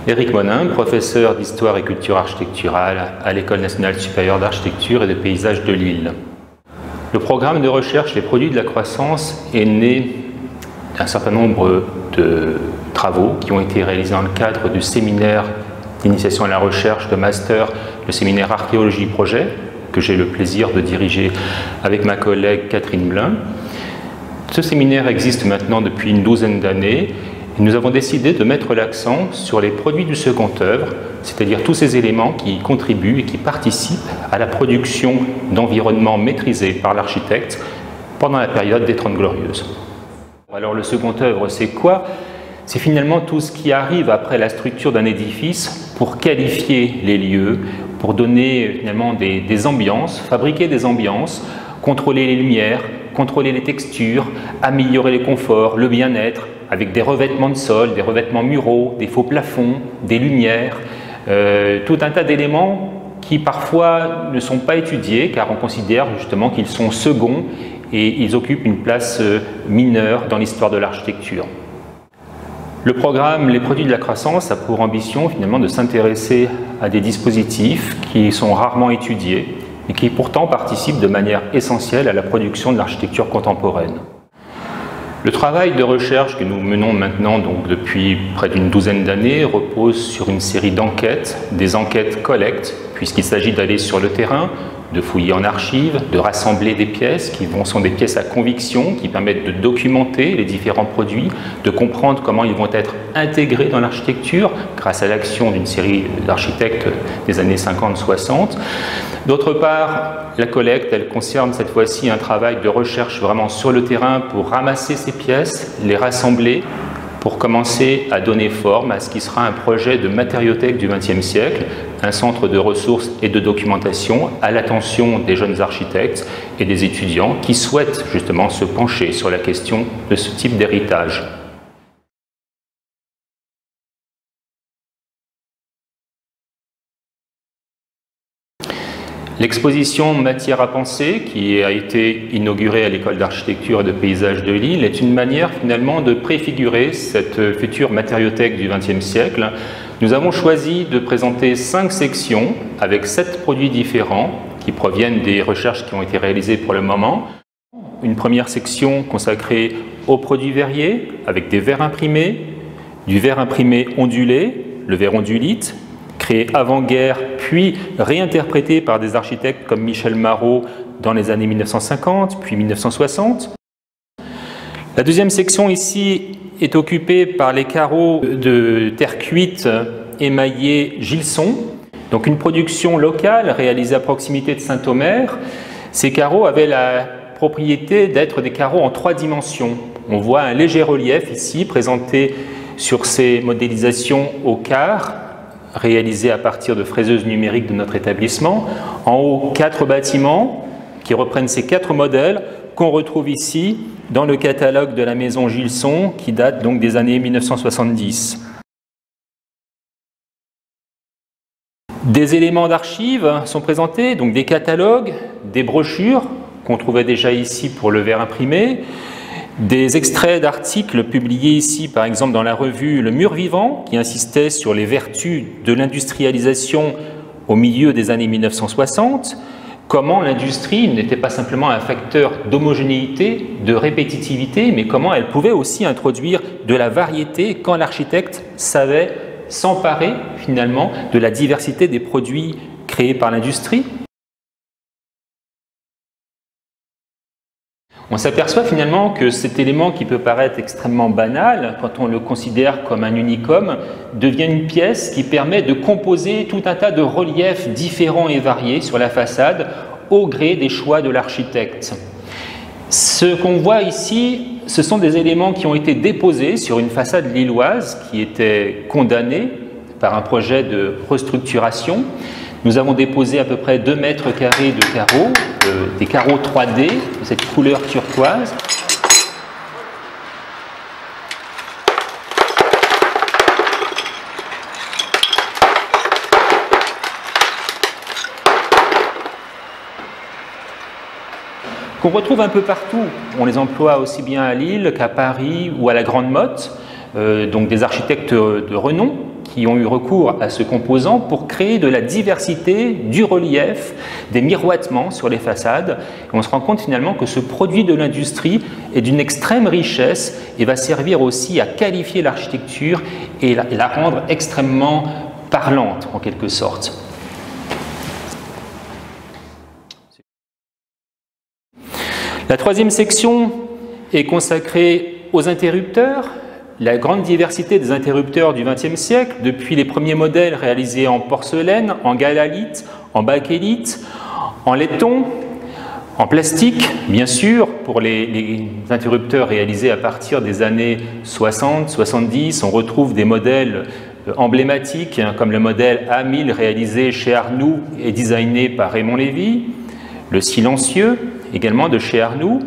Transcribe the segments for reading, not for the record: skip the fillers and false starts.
Éric Monin, professeur d'histoire et culture architecturale à l'École nationale supérieure d'architecture et de paysage de Lille. Le programme de recherche Les produits de la croissance est né d'un certain nombre de travaux qui ont été réalisés dans le cadre du séminaire d'initiation à la recherche de master, le séminaire Archéologie Projet, que j'ai le plaisir de diriger avec ma collègue Catherine Blin. Ce séminaire existe maintenant depuis une douzaine d'années et nous avons décidé de mettre l'accent sur les produits du second œuvre, c'est-à-dire tous ces éléments qui contribuent et qui participent à la production d'environnements maîtrisés par l'architecte pendant la période des 30 Glorieuses. Alors le second œuvre, c'est quoi? C'est finalement tout ce qui arrive après la structure d'un édifice pour qualifier les lieux, pour donner finalement des ambiances, fabriquer des ambiances, contrôler les lumières, contrôler les textures, améliorer les conforts, le bien-être, avec des revêtements de sol, des revêtements muraux, des faux plafonds, des lumières, tout un tas d'éléments qui parfois ne sont pas étudiés car on considère justement qu'ils sont seconds et ils occupent une place mineure dans l'histoire de l'architecture. Le programme Les produits de la croissance a pour ambition finalement de s'intéresser à des dispositifs qui sont rarement étudiés et qui pourtant participent de manière essentielle à la production de l'architecture contemporaine. Le travail de recherche que nous menons maintenant donc depuis près d'une douzaine d'années repose sur une série d'enquêtes, des enquêtes collectes, puisqu'il s'agit d'aller sur le terrain, de fouiller en archives, de rassembler des pièces qui sont des pièces à conviction, qui permettent de documenter les différents produits, de comprendre comment ils vont être intégrés dans l'architecture grâce à l'action d'une série d'architectes des années 50-60. D'autre part, la collecte, elle concerne cette fois-ci un travail de recherche vraiment sur le terrain pour ramasser ces pièces, les rassembler, pour commencer à donner forme à ce qui sera un projet de matériothèque du XXe siècle, un centre de ressources et de documentation à l'attention des jeunes architectes et des étudiants qui souhaitent justement se pencher sur la question de ce type d'héritage. L'exposition Matière à penser, qui a été inaugurée à l'École d'architecture et de paysage de Lille, est une manière finalement de préfigurer cette future matériothèque du XXe siècle. Nous avons choisi de présenter 5 sections avec 7 produits différents qui proviennent des recherches qui ont été réalisées pour le moment. Une première section consacrée aux produits verriers avec des verres imprimés, du verre imprimé ondulé, le verre ondulite, créé avant-guerre, puis réinterprété par des architectes comme Michel Marot dans les années 1950, puis 1960. La deuxième section ici est occupée par les carreaux de terre cuite émaillés Gilson, donc une production locale réalisée à proximité de Saint-Omer. Ces carreaux avaient la propriété d'être des carreaux en 3 dimensions. On voit un léger relief ici présenté sur ces modélisations au quart, réalisées à partir de fraiseuses numériques de notre établissement. En haut, 4 bâtiments qui reprennent ces 4 modèles qu'on retrouve ici dans le catalogue de la maison Gilson qui date donc des années 1970. Des éléments d'archives sont présentés, donc des catalogues, des brochures qu'on trouvait déjà ici pour le verre imprimé, des extraits d'articles publiés ici, par exemple dans la revue Le Mur Vivant, qui insistait sur les vertus de l'industrialisation au milieu des années 1960, comment l'industrie n'était pas simplement un facteur d'homogénéité, de répétitivité, mais comment elle pouvait aussi introduire de la variété quand l'architecte savait s'emparer finalement de la diversité des produits créés par l'industrie. On s'aperçoit finalement que cet élément qui peut paraître extrêmement banal, quand on le considère comme un unicum, devient une pièce qui permet de composer tout un tas de reliefs différents et variés sur la façade au gré des choix de l'architecte. Ce qu'on voit ici, ce sont des éléments qui ont été déposés sur une façade lilloise qui était condamnée par un projet de restructuration. Nous avons déposé à peu près 2 mètres carrés de carreaux, des carreaux 3D de cette couleur turquoise. Qu'on retrouve un peu partout. On les emploie aussi bien à Lille qu'à Paris ou à la Grande Motte, donc des architectes de renom qui ont eu recours à ce composant pour créer de la diversité, du relief, des miroitements sur les façades. Et on se rend compte finalement que ce produit de l'industrie est d'une extrême richesse et va servir aussi à qualifier l'architecture et la rendre extrêmement parlante en quelque sorte. La troisième section est consacrée aux interrupteurs. La grande diversité des interrupteurs du XXe siècle, depuis les premiers modèles réalisés en porcelaine, en galalite, en bakélite, en laiton, en plastique, bien sûr, pour les interrupteurs réalisés à partir des années 60-70, on retrouve des modèles emblématiques comme le modèle A1000 réalisé chez Arnoux et designé par Raymond Lévy, le silencieux également de chez Arnoux.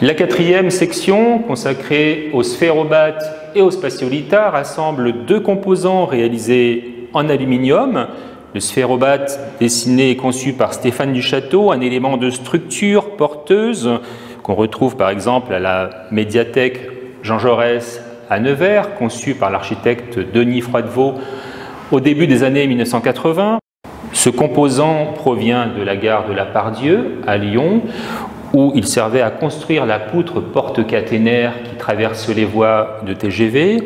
La quatrième section, consacrée au sphérobat et au spatiolita, rassemble deux composants réalisés en aluminium. Le sphérobat, dessiné et conçu par Stéphane Duchâteau, un élément de structure porteuse qu'on retrouve par exemple à la médiathèque Jean Jaurès à Nevers, conçu par l'architecte Denis Froidevaux au début des années 1980. Ce composant provient de la gare de la Part-Dieu à Lyon, où il servait à construire la poutre porte-caténaire qui traverse les voies de TGV.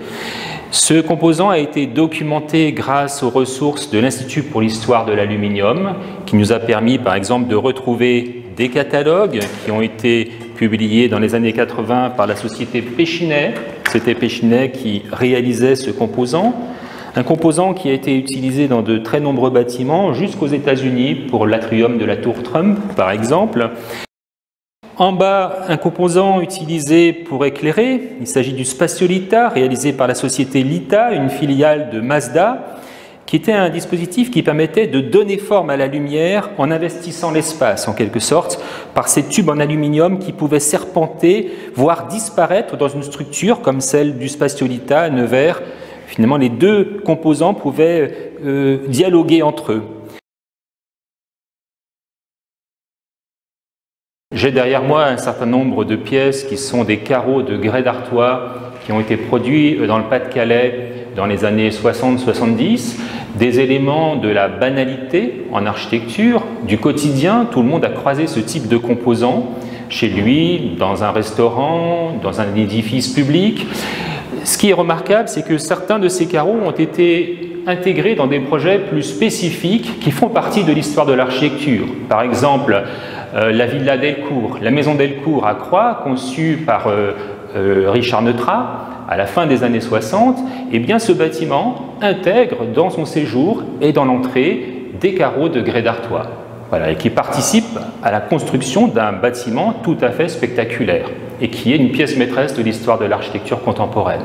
Ce composant a été documenté grâce aux ressources de l'Institut pour l'histoire de l'aluminium, qui nous a permis par exemple de retrouver des catalogues qui ont été publiés dans les années 80 par la société Péchinet. C'était Péchinet qui réalisait ce composant. Un composant qui a été utilisé dans de très nombreux bâtiments, jusqu'aux États-Unis pour l'atrium de la tour Trump par exemple. En bas, un composant utilisé pour éclairer. Il s'agit du spatiolita, réalisé par la société Lita, une filiale de Mazda, qui était un dispositif qui permettait de donner forme à la lumière en investissant l'espace, en quelque sorte, par ces tubes en aluminium qui pouvaient serpenter, voire disparaître dans une structure comme celle du spatiolita à Nevers. Finalement, les deux composants pouvaient dialoguer entre eux. J'ai derrière moi un certain nombre de pièces qui sont des carreaux de grès d'Artois qui ont été produits dans le Pas-de-Calais dans les années 60-70, des éléments de la banalité en architecture, du quotidien. Tout le monde a croisé ce type de composants chez lui, dans un restaurant, dans un édifice public. Ce qui est remarquable, c'est que certains de ces carreaux ont été intégrés dans des projets plus spécifiques qui font partie de l'histoire de l'architecture. Par exemple, la Villa Delcourt, la maison Delcourt à Croix, conçue par Richard Neutrat à la fin des années 60, eh bien ce bâtiment intègre dans son séjour et dans l'entrée des carreaux de grès d'Artois, voilà, et qui participe à la construction d'un bâtiment tout à fait spectaculaire et qui est une pièce maîtresse de l'histoire de l'architecture contemporaine.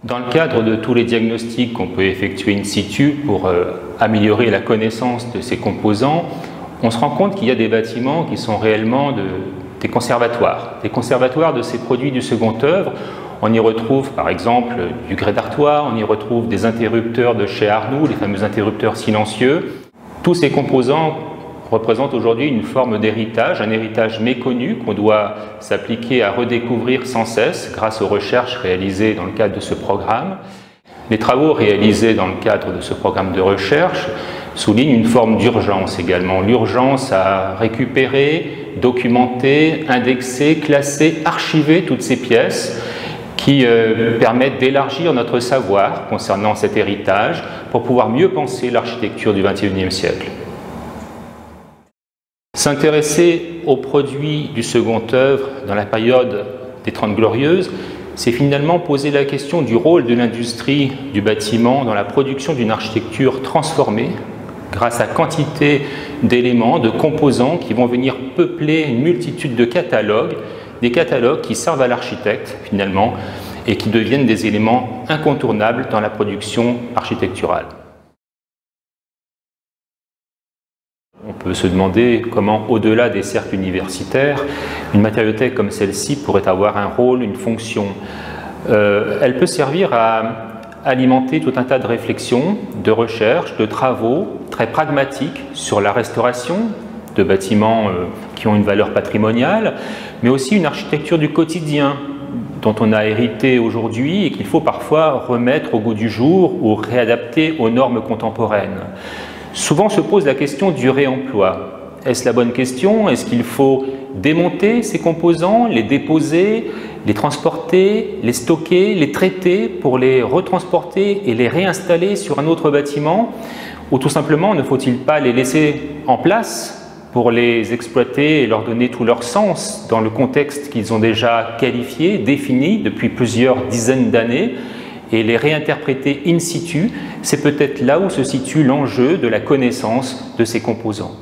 Dans le cadre de tous les diagnostics qu'on peut effectuer in situ pour améliorer la connaissance de ces composants, on se rend compte qu'il y a des bâtiments qui sont réellement des conservatoires de ces produits du second œuvre. On y retrouve par exemple du grès d'Artois, on y retrouve des interrupteurs de chez Arnoux, les fameux interrupteurs silencieux. Tous ces composants représentent aujourd'hui une forme d'héritage, un héritage méconnu qu'on doit s'appliquer à redécouvrir sans cesse grâce aux recherches réalisées dans le cadre de ce programme. Les travaux réalisés dans le cadre de ce programme de recherche soulignent une forme d'urgence également, l'urgence à récupérer, documenter, indexer, classer, archiver toutes ces pièces qui permettent d'élargir notre savoir concernant cet héritage pour pouvoir mieux penser l'architecture du XXIe siècle. S'intéresser aux produits du second œuvre dans la période des Trente Glorieuses, c'est finalement poser la question du rôle de l'industrie du bâtiment dans la production d'une architecture transformée grâce à quantité d'éléments, de composants qui vont venir peupler une multitude de catalogues, des catalogues qui servent à l'architecte finalement et qui deviennent des éléments incontournables dans la production architecturale. On peut se demander comment, au-delà des cercles universitaires, une matériothèque comme celle-ci pourrait avoir un rôle, une fonction. Elle peut servir à alimenter tout un tas de réflexions, de recherches, de travaux très pragmatiques sur la restauration de bâtiments qui ont une valeur patrimoniale, mais aussi une architecture du quotidien dont on a hérité aujourd'hui et qu'il faut parfois remettre au goût du jour ou réadapter aux normes contemporaines. Souvent se pose la question du réemploi. Est-ce la bonne question? Est-ce qu'il faut démonter ces composants, les déposer, les transporter, les stocker, les traiter pour les retransporter et les réinstaller sur un autre bâtiment? Ou tout simplement, ne faut-il pas les laisser en place pour les exploiter et leur donner tout leur sens dans le contexte qu'ils ont déjà qualifié, défini depuis plusieurs dizaines d'années, et les réinterpréter in situ? C'est peut-être là où se situe l'enjeu de la connaissance de ces composants.